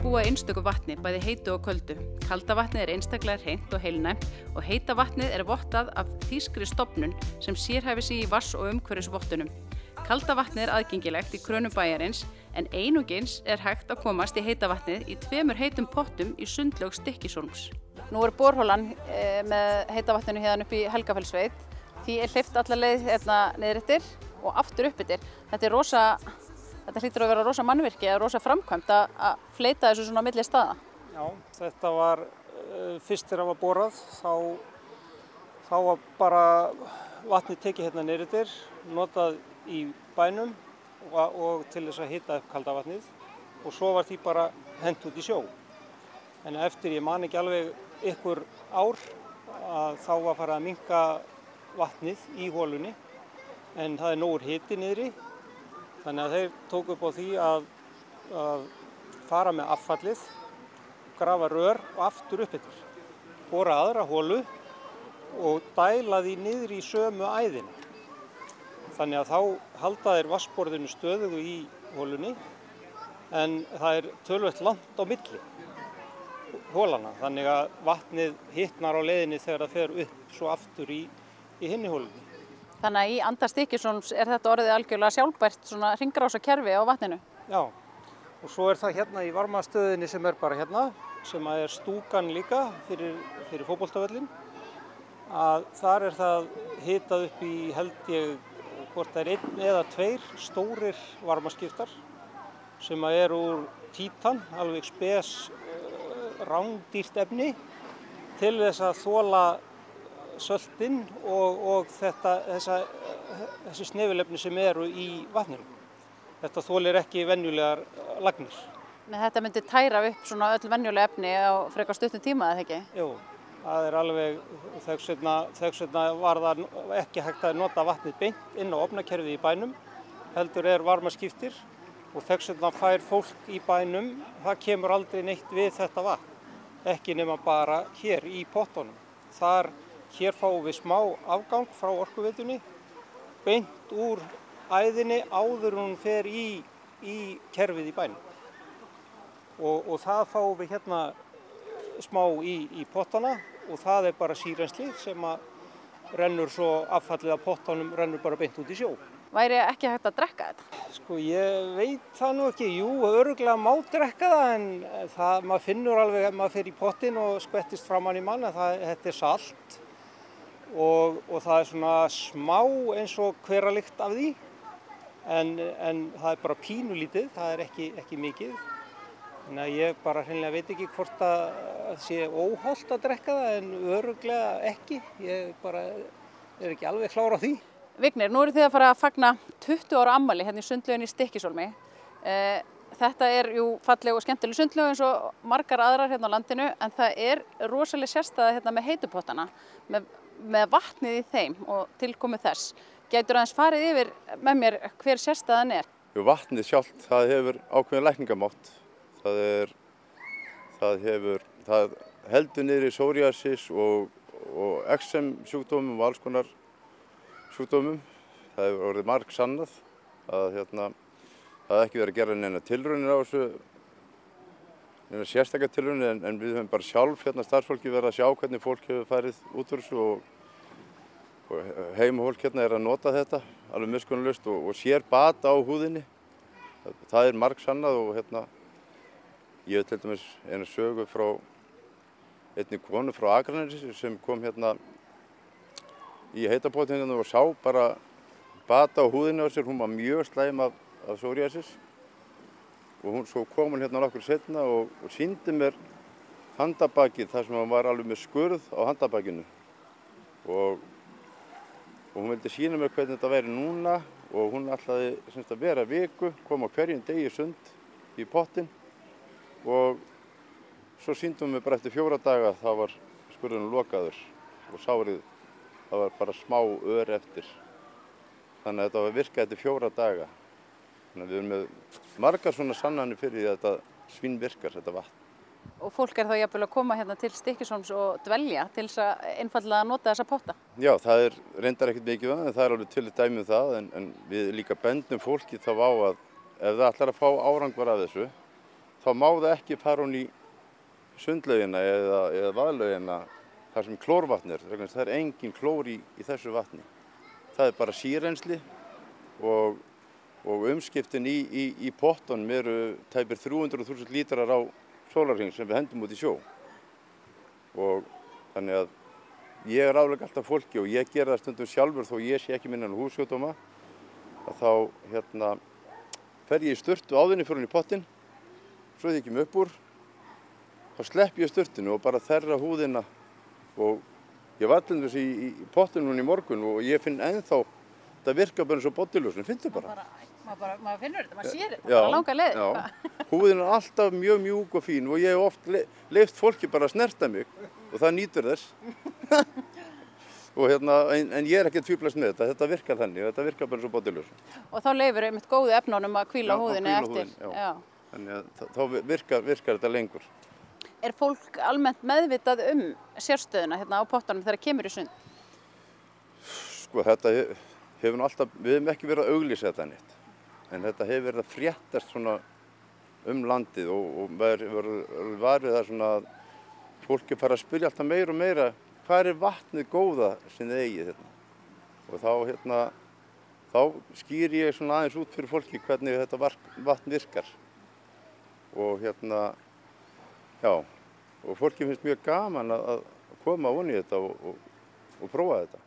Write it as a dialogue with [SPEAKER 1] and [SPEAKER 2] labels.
[SPEAKER 1] búa í einstöku vatni, bæði heitu og köldu. Kalda vatnið einstaklega hreint og heilnæmt og heita vatnið vottað af þýskri stofnun sem sérhæfir sig í vatns- og umhverfisvottunum. Kalda vatnið aðgengilegt í krönum bæjarins en einungis hægt að komast í heita vatnið í 2 heitum pottum í sundlaug Stykkishólms. Nú borholan með heita vatninu hérna upp í Helgafellssveit. Því hleypt alla leið niður eftir og aftur upp eftir. Þetta hlýtur að vera rosa mannvirki eða rosa framkvæmt að fleyta þessu svona á milli staða.
[SPEAKER 2] Já, þetta var fyrst þegar það var borað, þá var bara vatnið tekið hérna niður eftir, notað í bænum og til þess að hita upp kalda vatnið og svo var því bara hent út í sjó. En eftir, ég man ekki alveg ykkur ár, þá var farið að minnka vatnið í holunni en það nógur hiti niðri. Þannig að þeir tóku upp á því að fara með affallið, grafa rör og aftur upp eftir. Bora aðra holu og dæla því niður í sömu æðina. Þannig að þá halda þeir vatnsborðinu stöðugu í holunni en það töluvert langt á milli holana. Þannig að vatnið hitnar á leiðinni þegar það fer upp svo aftur í hinni holunni.
[SPEAKER 1] Þannig að í anda Stykkishólms þetta orðið algjörlega sjálfbært svona hringrásakerfi á vatninu?
[SPEAKER 2] Já, og svo það hérna í varmastöðinni sem bara hérna, sem stúkan líka fyrir fótboltavöllin. Þar það hitað upp í, held ég, hvort það 1 eða 2 stórir varmaskiptar sem úr títan, alveg spes rándýrt efni til þess að þola söltin og þessi snefilefni sem í vatninu. Þetta þolir ekki venjulegar lagnir.
[SPEAKER 1] Nei, þetta myndi tæra upp svona öll venjuleg efni á frekar stuttum tíma, eða ekki?
[SPEAKER 2] Jú, það alveg, þess vegna var það ekki hægt að nota vatnið beint inn á ofnakerfið í bænum, heldur varmaskiptir og þess vegna fær fólk í bænum, það kemur aldrei neitt við þetta vatn, ekki nema bara hér í pottunum. Hér fáum við smá afgang frá orkuveitunni, beint úr æðinni áður hún fer í kerfið í bænum. Og það fáum við hérna smá í pottana og það bara sýrensli sem rennur svo affallið af pottanum rennur bara beint út í sjó.
[SPEAKER 1] Væri ekki hægt að drekka þetta?
[SPEAKER 2] Sko, ég veit það nú ekki. Jú, örugglega má drekka það en maður finnur alveg ef maður fer í pottin og skvettist framan í mann að þetta salt. Og það svona smá eins og hveralykt af því en það bara pínulítið, það ekki mikið. Þannig að ég bara hreinlega veit ekki hvort það sé óhollt að drekka það en örugglega ekki. Ég bara ekki alveg klár á því.
[SPEAKER 1] Vignir, nú þið að fara að fagna 20 ára afmæli hérna í sundlauginni í Stykkishólmi. Þetta jú falleg og skemmtileg sundlaug eins og margar aðrar hérna á landinu en það rosaleg sérstæða hérna með heitupottana með vatnið í þeim og tilkomu þess. Gætur aðeins farið yfir með mér hver sérstæðan
[SPEAKER 3] Jú, vatnið sjálft, það hefur ákveðin lækningamátt. Það heldur niður í psoriasis og eksem sjúkdómum og alls konar sjúkdómum. Það hefur orðið margsannað að það ekki verið að gera neina tilraunir á þessu, neina sérstakar tilraunir en við höfum bara sjálf starfsfólki verið að sjá hvernig fólk hefur farið út úr þessu og heimafólk að nota þetta alveg miskunnarlaust og sér bata á húðinni. Það margsannað og ég hef til dæmis eina sögu frá einni konu frá Akranesi sem kom í heitapottinum og sá bara bata á húðinni á sér. Hún var mjög slæm af psoriasis og svo kom hún nokkur seinna og sýndi mér handabakið þar sem hann var alveg með skurð á handabakinu og hún vildi sýna mér hvernig þetta væri núna og hún ætlaði að vera viku, koma hverjum degi í sund í pottinn og svo sýndi hún mér bara eftir 4 daga þá var skurðurinn lokaður og sárið, það var bara smá ör eftir. Þannig að þetta var virkað eftir 4 daga. Þannig að við erum með margar svona sannanir fyrir því að þetta svínvirkar, þetta vatn.
[SPEAKER 1] Og fólk þá jafnvel að koma hérna til Stykkishólms og dvelja til þess að einfaldlega nota þessa potta?
[SPEAKER 3] Já, það reyndar ekkert mikið það, en það alveg til dæmi um það, en við líka bendum fólki þá á að ef það ætlar að fá árangur af þessu, þá má það ekki fara hún í sundlaugina eða vaðlaugina þar sem klórvatn er. Það er engin klór í þessu vatni. Það er bara sýrensli og umskiptin í pottunum eru tæpir 300.000 lítrar á sólarhring sem við hendum út í sjó. Og þannig að ég ráðlegg alltaf fólki og ég gera það stundum sjálfur þó ég sé ekki með þennan húðsjúkdóma að þá fer ég í sturtu áðunni fyrir hún í pottinn, svo þegar ég kem upp úr, þá slepp ég sturtinu og bara þerra húðina og ég var til þess í pottinu núna í morgun og ég finn ennþá þetta virka bara eins og bodyljósn, finnst þið bara.
[SPEAKER 1] Maður finnur þetta, maður sér þetta, bara langa leið.
[SPEAKER 3] Já, húðin er alltaf mjög mjúk og fín og ég hef oft leyft fólki bara að snerta mig og það nýtur þess. Og en ég er ekki að tvíflast með þetta virkar þannig, þetta virkar bara eins og bodyljósn.
[SPEAKER 1] Og þá leyfir einmitt góðu efnunum að hvíla húðinni eftir.
[SPEAKER 3] Já. Þannig að þá virkar þetta lengur.
[SPEAKER 1] Er fólk almennt meðvitað sérstöðuna á pottunum þegar kemur í sund?
[SPEAKER 3] Sko, þetta hefur alltaf, við hefum ekki verið að auglýsa þetta neitt. En þetta hefur verið að fréttast svona landið og maður var við það svona að fólki fara að spyrja alltaf meira og meira hvað er vatnið góða sem þið eigið hérna. Og þá skýr ég svona aðeins út fyrir fólki hvernig þetta vatn virkar. Og já, og fólki finnst mjög gaman að koma onni í þetta og prófa þetta.